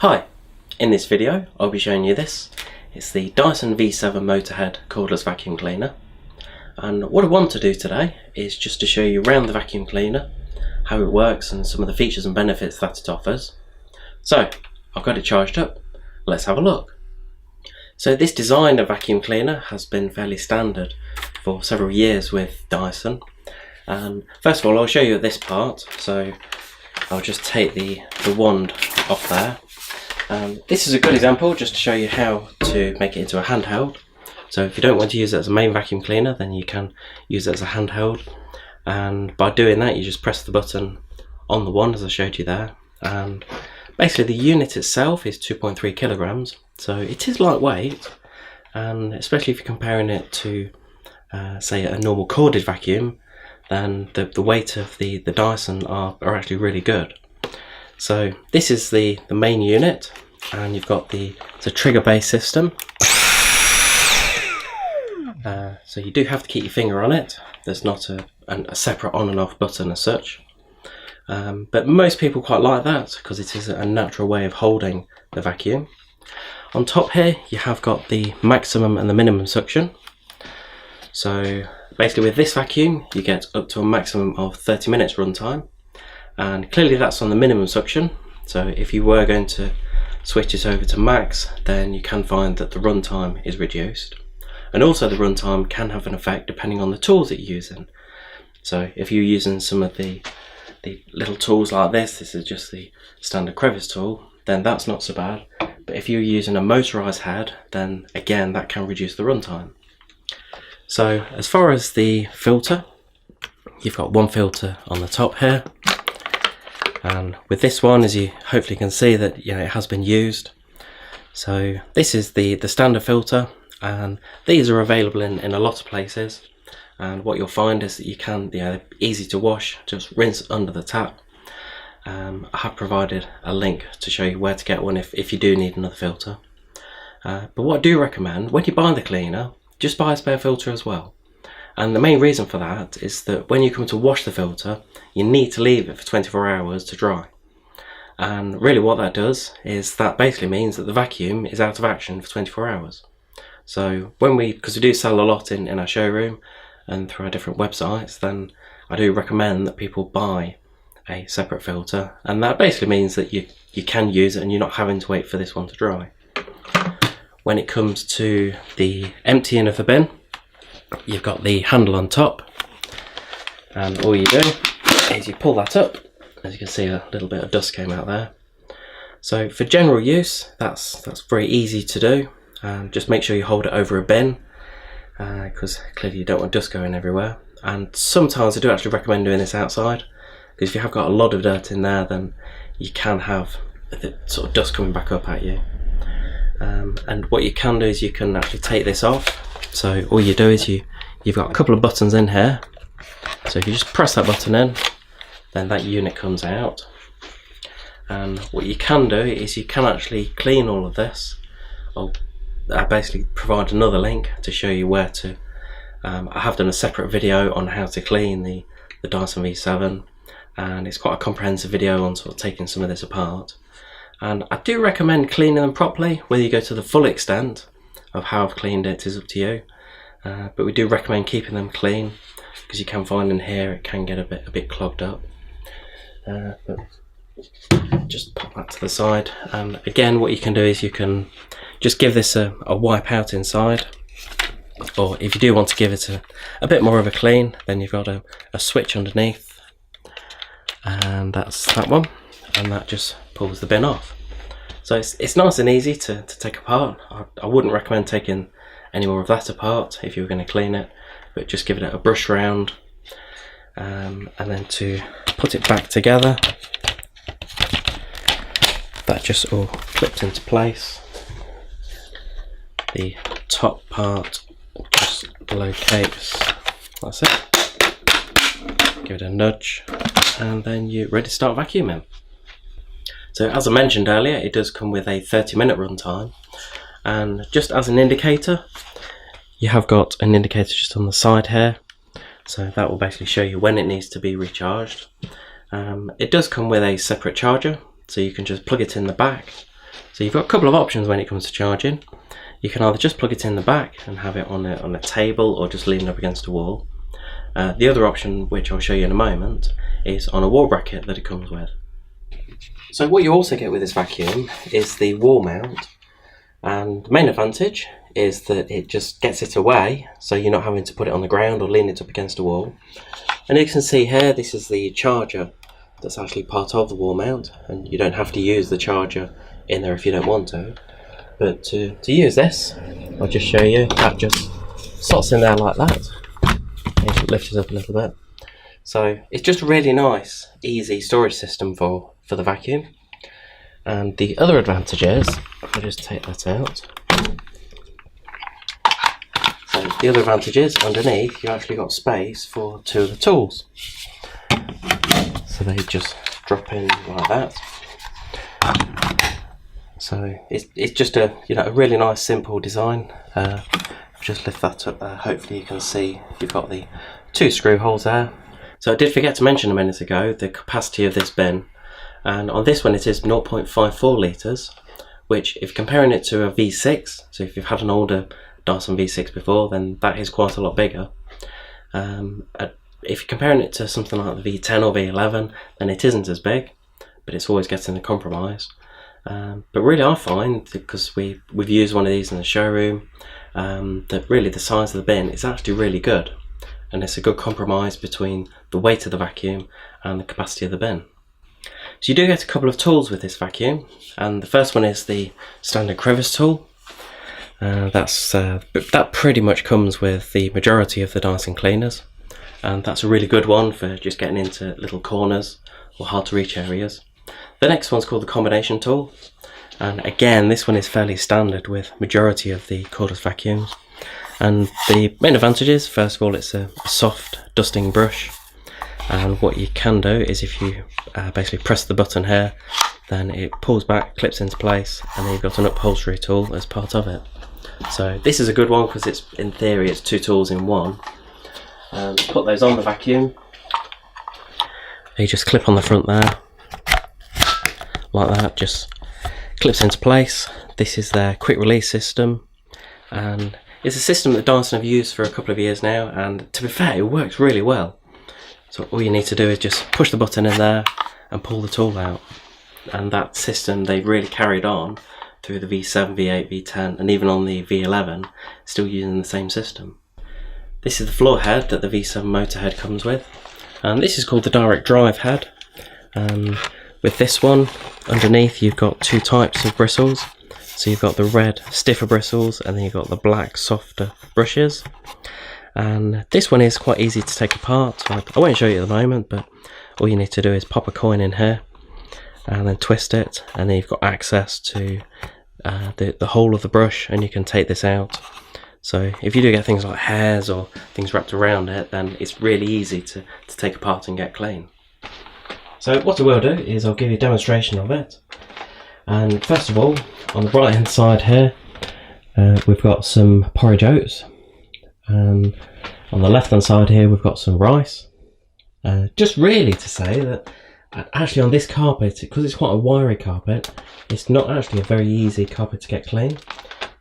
Hi, in this video I'll be showing you this. It's the Dyson V7 Motorhead cordless vacuum cleaner, and what I want to do today is just to show you around the vacuum cleaner, how it works and some of the features and benefits that it offers. So I've got it charged up, let's have a look. So this design of vacuum cleaner has been fairly standard for several years with Dyson. First of all, I'll show you this part. So I'll just take the wand off there. This is a good example just to show you how to make it into a handheld. So if you don't want to use it as a main vacuum cleaner, then you can use it as a handheld, and by doing that you just press the button on the wand as I showed you there, and basically the unit itself is 2.3 kilograms, so it is lightweight, and especially if you're comparing it to say a normal corded vacuum, then the weight of the Dyson are actually really good. So this is the main unit, and you've got the trigger based system. So you do have to keep your finger on it. There's not a separate on and off button as such. But most people quite like that because it is a natural way of holding the vacuum. On top here you have got the maximum and the minimum suction. So basically with this vacuum you get up to a maximum of 30 minutes runtime, and clearly that's on the minimum suction. So if you were going to switch it over to max, then you can find that the runtime is reduced, and also the runtime can have an effect depending on the tools that you're using. So if you're using some of the little tools like this is just the standard crevice tool, then that's not so bad. But if you're using a motorized head, then again that can reduce the runtime. So as far as the filter, you've got one filter on the top here, and with this one, as you hopefully can see, that it has been used. So this is the standard filter, and these are available in a lot of places, and what you'll find is that you can, they're easy to wash, just rinse under the tap. I have provided a link to show you where to get one if you do need another filter. But what I do recommend, when you buy the cleaner, just buy a spare filter as well. And the main reason for that is that when you come to wash the filter, you need to leave it for 24 hours to dry. And really what that does is that basically means that the vacuum is out of action for 24 hours. So because we do sell a lot in our showroom and through our different websites, then I do recommend that people buy a separate filter, and that basically means that you can use it and you're not having to wait for this one to dry. When it comes to the emptying of the bin, you've got the handle on top, and all you do is you pull that up. As you can see, a little bit of dust came out there. So for general use, that's very easy to do. Just make sure you hold it over a bin, because clearly you don't want dust going everywhere. And sometimes I do actually recommend doing this outside, because if you have got a lot of dirt in there, then you can have the sort of dust coming back up at you. And what you can do is you can actually take this off. So all you do is you've got a couple of buttons in here. So if you just press that button in, then that unit comes out. And what you can do is you can actually clean all of this. I basically provide another link to show you where to. I have done a separate video on how to clean the Dyson V7, and it's quite a comprehensive video on sort of taking some of this apart. And I do recommend cleaning them properly. Whether you go to the full extent of how I've cleaned it is up to you, but we do recommend keeping them clean, because you can find in here it can get a bit clogged up. But just pop that to the side, and again what you can do is you can just give this a wipe out inside, or if you do want to give it a bit more of a clean, then you've got a switch underneath, and that's that one, and that just pulls the bin off. So it's nice and easy to take apart. I wouldn't recommend taking any more of that apart if you were going to clean it, but just give it a brush round, and then to put it back together, that just all clips into place. The top part just locates, that's it. Give it a nudge, and then you're ready to start vacuuming. So as I mentioned earlier, it does come with a 30-minute runtime, and just as an indicator, you have got an indicator just on the side here, so that will basically show you when it needs to be recharged. It does come with a separate charger, so you can just plug it in the back, So you've got a couple of options when it comes to charging. You can either just plug it in the back and have it on a table, or just leaning up against a wall. The other option, which I'll show you in a moment, is on a wall bracket that it comes with. So what you also get with this vacuum is the wall mount, and the main advantage is that it just gets it away, so you're not having to put it on the ground or lean it up against a wall. And you can see here, this is the charger that's actually part of the wall mount, and you don't have to use the charger in there if you don't want to. But to use this, I'll just show you. That just slots in there like that. You can lift it up a little bit. So it's just a really nice, easy storage system for the vacuum. And the other advantage is, I'll just take that out. So the other advantage is, underneath, you actually got space for two of the tools. So they just drop in like that. So it's just a a really nice, simple design. Just lift that up there. Hopefully you can see you've got the two screw holes there. So I did forget to mention a minute ago the capacity of this bin, and on this one it is 0.54 litres, which, if comparing it to a V6, so if you've had an older Dyson V6 before, then that is quite a lot bigger. If you're comparing it to something like the V10 or V11, then it isn't as big, but it's always getting a compromise. But really, I find, because we've used one of these in the showroom, that really the size of the bin is actually really good, and it's a good compromise between the weight of the vacuum and the capacity of the bin. So you do get a couple of tools with this vacuum, and the first one is the standard crevice tool. That pretty much comes with the majority of the Dyson cleaners, and that's a really good one for just getting into little corners or hard to reach areas. The next one's called the combination tool, and again this one is fairly standard with majority of the cordless vacuums. And the main advantage is, first of all, it's a soft dusting brush, and what you can do is, if you basically press the button here, then it pulls back, clips into place, and then you've got an upholstery tool as part of it. So this is a good one because it's, in theory, it's two tools in one. Put those on the vacuum. You just clip on the front there, like that, just clips into place. This is their quick release system, and it's a system that Dyson have used for a couple of years now, and to be fair, it works really well. So all you need to do is just push the button in there and pull the tool out, and that system they've really carried on through the V7, V8, V10, and even on the V11, still using the same system. This is the floor head that the V7 motor head comes with, and this is called the direct drive head. With this one, underneath you've got two types of bristles. So you've got the red stiffer bristles, and then you've got the black softer brushes. And this one is quite easy to take apart. I won't show you at the moment, but all you need to do is pop a coin in here and then twist it, and then you've got access to the whole of the brush, and you can take this out. So if you do get things like hairs or things wrapped around it, then it's really easy to take apart and get clean. So what I will do is I'll give you a demonstration of it. And first of all, on the right hand side here, we've got some porridge oats. On the left hand side here, we've got some rice. Just really to say that actually on this carpet, because it's quite a wiry carpet, it's not actually a very easy carpet to get clean.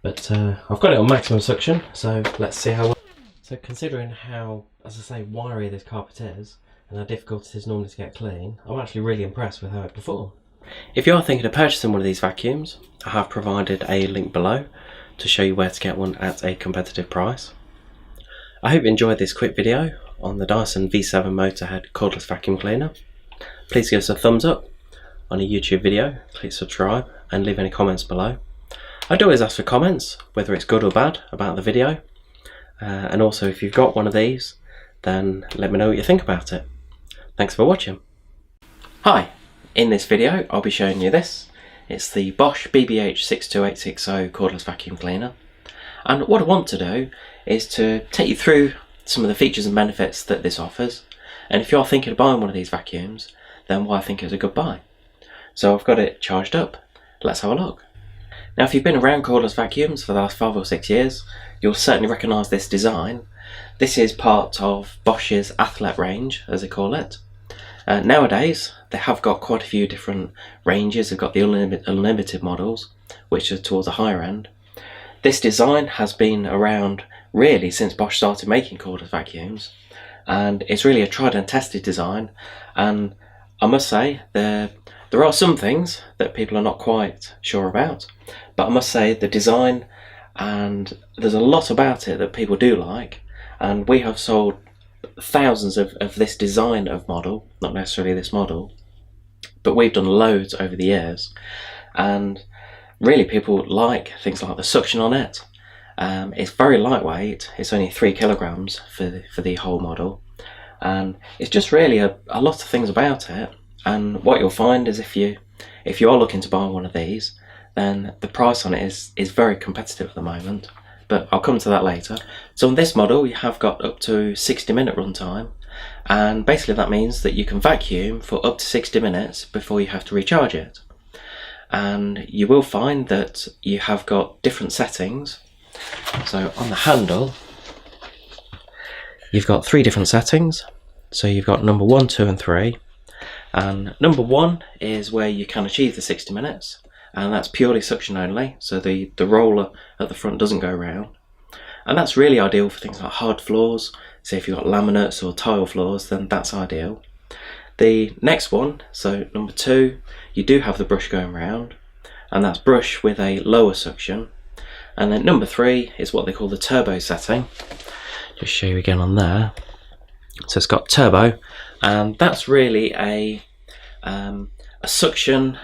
But I've got it on maximum suction, so let's see how well. So considering how, as I say, wiry this carpet is, and how difficult it is normally to get clean, I'm actually really impressed with how it performed. If you are thinking of purchasing one of these vacuums, I have provided a link below to show you where to get one at a competitive price. I hope you enjoyed this quick video on the Dyson V7 Motorhead cordless vacuum cleaner. Please give us a thumbs up on a YouTube video, click subscribe, and leave any comments below. I do always ask for comments, whether it's good or bad, about the video. And also, if you've got one of these, then let me know what you think about it. Thanks for watching. Hi, in this video I'll be showing you this. It's the Bosch BBH62860 cordless vacuum cleaner. And what I want to do is to take you through some of the features and benefits that this offers. And if you're thinking of buying one of these vacuums, then why I think it's a good buy. So I've got it charged up. Let's have a look. Now, if you've been around cordless vacuums for the last 5 or 6 years, you'll certainly recognise this design. This is part of Bosch's Athlete range, as they call it. Nowadays they have got quite a few different ranges. They've got the unlimited models, which are towards the higher end. This design has been around really since Bosch started making cordless vacuums, and it's really a tried and tested design. And I must say there are some things that people are not quite sure about, but I must say the design, and there's a lot about it that people do like, and we have sold thousands of this design of model, not necessarily this model, but we've done loads over the years, and really people like things like the suction on it. It's very lightweight. It's only 3 kilograms for the whole model, and it's just really a lot of things about it. And what you'll find is if you are looking to buy one of these, then the price on it is very competitive at the moment, but I'll come to that later. So on this model you have got up to 60-minute runtime, and basically that means that you can vacuum for up to 60 minutes before you have to recharge it. And you will find that you have got different settings. So on the handle you've got 3 different settings. So you've got number 1, 2 and 3, and number 1 is where you can achieve the 60 minutes, and that's purely suction only, so the roller at the front doesn't go round, and that's really ideal for things like hard floors. So if you've got laminates or tile floors, then that's ideal. The next one, so number 2, you do have the brush going round, and that's brush with a lower suction. And then number 3 is what they call the turbo setting. Just show you again on there. So it's got turbo, and that's really a suction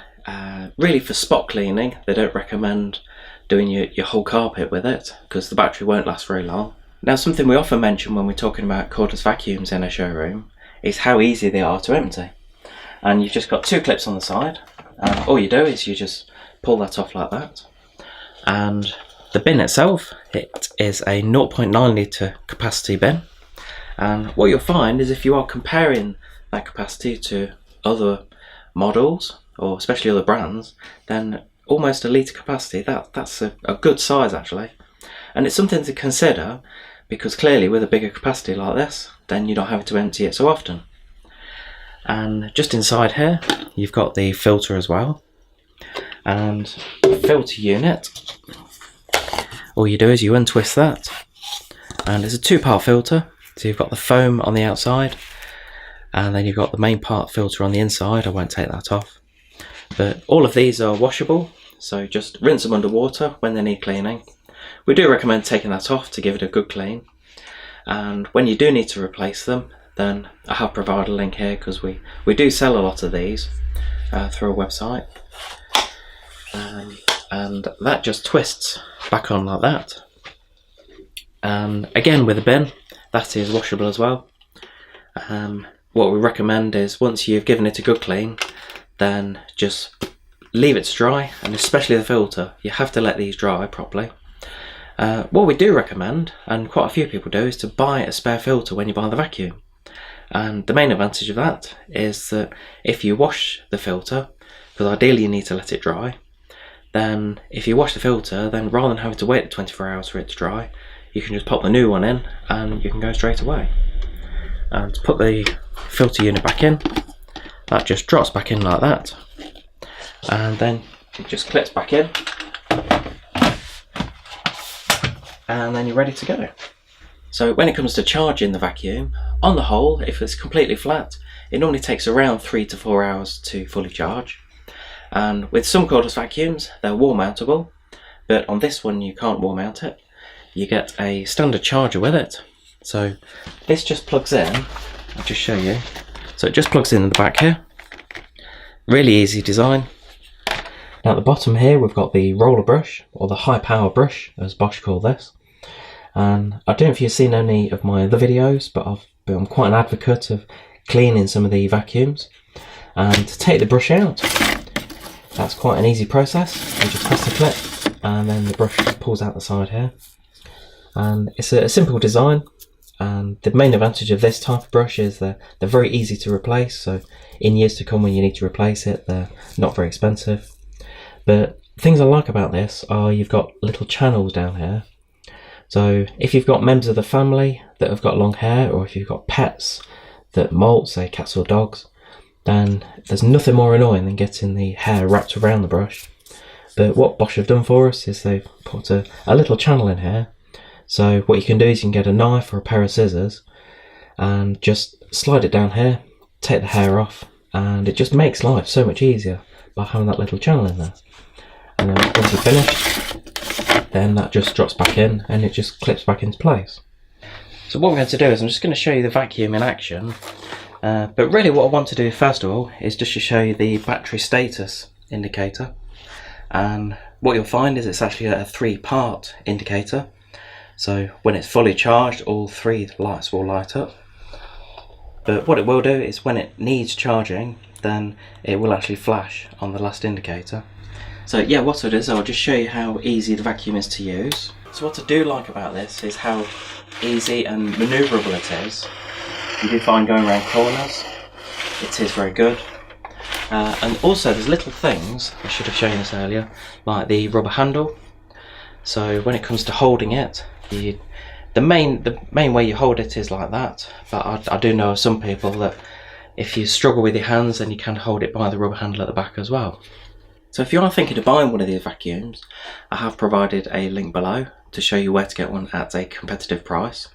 really for spot cleaning. They don't recommend doing your whole carpet with it because the battery won't last very long. Now, something we often mention when we're talking about cordless vacuums in a showroom is how easy they are to empty. And you've just got 2 clips on the side, and all you do is you just pull that off like that. And the bin itself, it is a 0.9 litre capacity bin. And what you'll find is if you are comparing that capacity to other models, or especially other brands, then almost a litre capacity, that's a good size actually. And it's something to consider, because clearly with a bigger capacity like this, then you're not having to empty it so often. And just inside here you've got the filter as well, and the filter unit, all you do is you untwist that, and it's a 2-part filter. So you've got the foam on the outside, and then you've got the main part filter on the inside. I won't take that off, but all of these are washable, so just rinse them under water when they need cleaning. We do recommend taking that off to give it a good clean, and when you do need to replace them, then I have provided a link here, because we do sell a lot of these through a website, and that just twists back on like that. And again with a bin, that is washable as well. What we recommend is once you've given it a good clean, then just leave it to dry, and especially the filter, you have to let these dry properly. What we do recommend, and quite a few people do, is to buy a spare filter when you buy the vacuum. And the main advantage of that is that if you wash the filter, because ideally you need to let it dry, then if you wash the filter, then rather than having to wait 24 hours for it to dry, you can just pop the new one in and you can go straight away. And to put the filter unit back in, that just drops back in like that, and then it just clips back in, and then you're ready to go. So when it comes to charging the vacuum, on the whole, if it's completely flat, it normally takes around 3 to 4 hours to fully charge. And with some cordless vacuums, they're wall mountable, but on this one you can't wall mount it. You get a standard charger with it. So this just plugs in. I'll just show you. So it just plugs in the back here. Really easy design. Now at the bottom here we've got the roller brush, or the high power brush as Bosch call this. And I don't know if you've seen any of my other videos, but I'm quite an advocate of cleaning some of the vacuums. And to take the brush out, that's quite an easy process. You just press the clip and then the brush pulls out the side here. And it's a simple design, and the main advantage of this type of brush is they're very easy to replace. So in years to come when you need to replace it, they're not very expensive. But things I like about this are you've got little channels down here. So if you've got members of the family that have got long hair, or if you've got pets that molt, say cats or dogs, then there's nothing more annoying than getting the hair wrapped around the brush. But what Bosch have done for us is they've put a little channel in here. So what you can do is you can get a knife or a pair of scissors and just slide it down here, take the hair off, and it just makes life so much easier by having that little channel in there. And then once you're finished, then that just drops back in and it just clips back into place. So what I'm going to do is I'm just going to show you the vacuum in action, but really what I want to do first of all is just to show you the battery status indicator. And what you'll find is it's actually a 3-part indicator. So when it's fully charged, all 3 lights will light up. But what it will do is when it needs charging, then it will actually flash on the last indicator. So yeah, what I'll do is I'll just show you how easy the vacuum is to use. So what I do like about this is how easy and manoeuvrable it is. You do find going around corners, it is very good. And also there's little things, I should have shown this earlier, like the rubber handle. So when it comes to holding it, the main way you hold it is like that, but I do know of some people that if you struggle with your hands, then you can hold it by the rubber handle at the back as well. So if you are thinking of buying one of these vacuums, I have provided a link below to show you where to get one at a competitive price.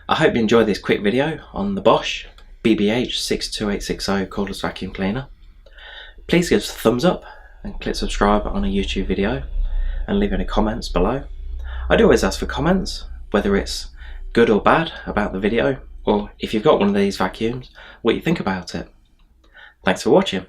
I hope you enjoyed this quick video on the Bosch BBH62860 cordless vacuum cleaner. Please give us a thumbs up and click subscribe on a YouTube video and leave any comments below. I do always ask for comments, whether it's good or bad about the video, or if you've got one of these vacuums, what you think about it. Thanks for watching.